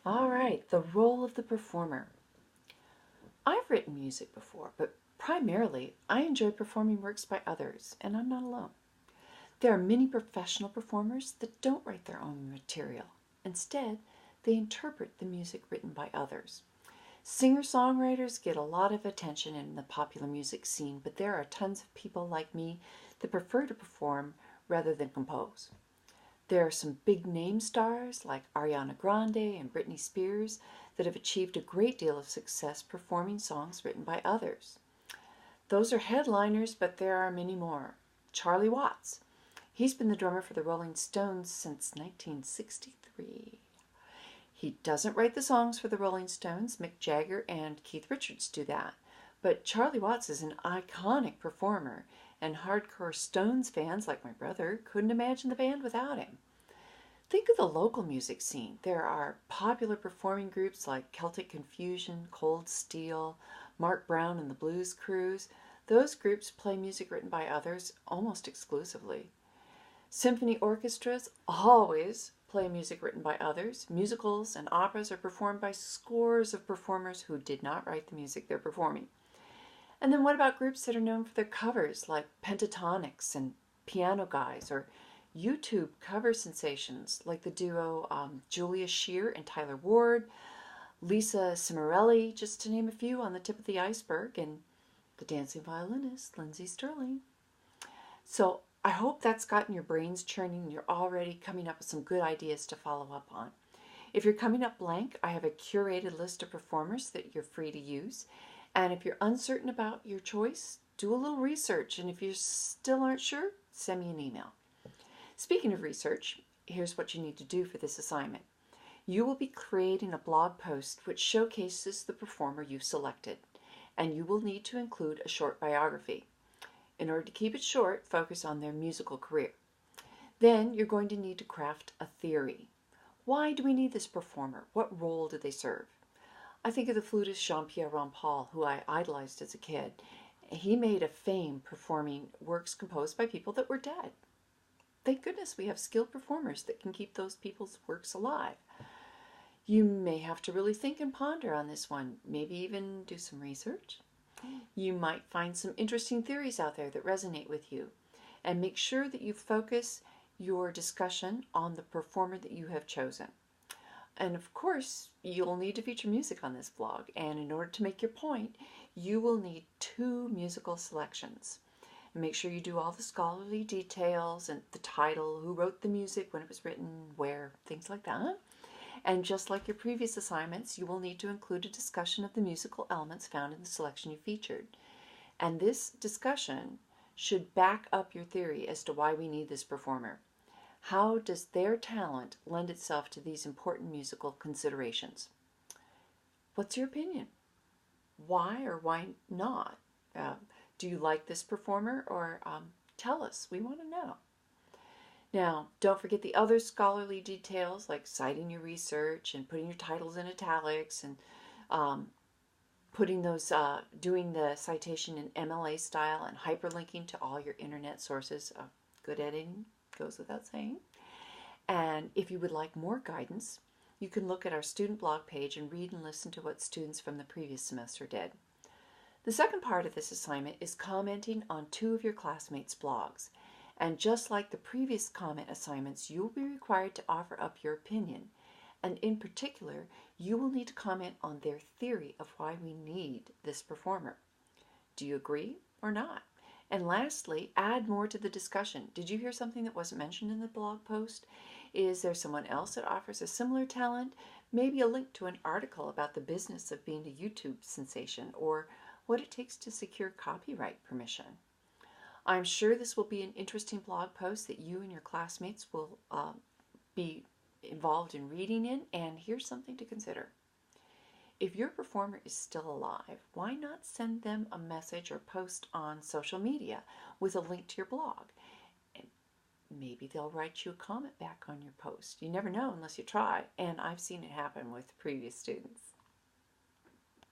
All right, the role of the performer. I've written music before, but primarily I enjoy performing works by others, and I'm not alone. There are many professional performers that don't write their own material. Instead, they interpret the music written by others. Singer-songwriters get a lot of attention in the popular music scene, but there are tons of people like me that prefer to perform rather than compose. There are some big name stars like Ariana Grande and Britney Spears that have achieved a great deal of success performing songs written by others. Those are headliners, but there are many more. Charlie Watts. He's been the drummer for the Rolling Stones since 1963. He doesn't write the songs for the Rolling Stones. Mick Jagger and Keith Richards do that. But Charlie Watts is an iconic performer, and hardcore Stones fans like my brother couldn't imagine the band without him. Think of the local music scene. There are popular performing groups like Celtic Confusion, Cold Steel, Mark Brown and the Blues Cruise. Those groups play music written by others almost exclusively. Symphony orchestras always play music written by others. Musicals and operas are performed by scores of performers who did not write the music they're performing. And then what about groups that are known for their covers like Pentatonix and Piano Guys, or YouTube cover sensations like the duo Julia Shear and Tyler Ward, Lisa Cimarelli, just to name a few on the tip of the iceberg, and the dancing violinist Lindsey Sterling. So I hope that's gotten your brains churning and you're already coming up with some good ideas to follow up on. If you're coming up blank, I have a curated list of performers that you're free to use. And if you're uncertain about your choice, do a little research. And if you still aren't sure, send me an email. Speaking of research, here's what you need to do for this assignment. You will be creating a blog post which showcases the performer you've selected, and you will need to include a short biography. In order to keep it short, focus on their musical career. Then you're going to need to craft a theory. Why do we need this performer? What role do they serve? I think of the flutist Jean-Pierre Rampal, who I idolized as a kid. He made a fame performing works composed by people that were dead. Thank goodness we have skilled performers that can keep those people's works alive. You may have to really think and ponder on this one, maybe even do some research. You might find some interesting theories out there that resonate with you. And make sure that you focus your discussion on the performer that you have chosen. And of course, you'll need to feature music on this blog. And in order to make your point, you will need 2 musical selections. And make sure you do all the scholarly details and the title, who wrote the music, when it was written, where, things like that. And just like your previous assignments, you will need to include a discussion of the musical elements found in the selection you featured. And this discussion should back up your theory as to why we need this performer. How does their talent lend itself to these important musical considerations? What's your opinion? Why or why not? Do you like this performer? Or tell us. We want to know. Now, don't forget the other scholarly details like citing your research and putting your titles in italics and doing the citation in MLA style and hyperlinking to all your internet sources. Good editing goes without saying. And if you would like more guidance, you can look at our student blog page and read and listen to what students from the previous semester did. The second part of this assignment is commenting on 2 of your classmates' blogs. And just like the previous comment assignments, you will be required to offer up your opinion. And in particular, you will need to comment on their theory of why we need this performer. Do you agree or not? And lastly, add more to the discussion. Did you hear something that wasn't mentioned in the blog post? Is there someone else that offers a similar talent? Maybe a link to an article about the business of being a YouTube sensation, or what it takes to secure copyright permission. I'm sure this will be an interesting blog post that you and your classmates will be involved in reading in, and here's something to consider. If your performer is still alive, why not send them a message or post on social media with a link to your blog? And maybe they'll write you a comment back on your post. You never know unless you try, and I've seen it happen with previous students.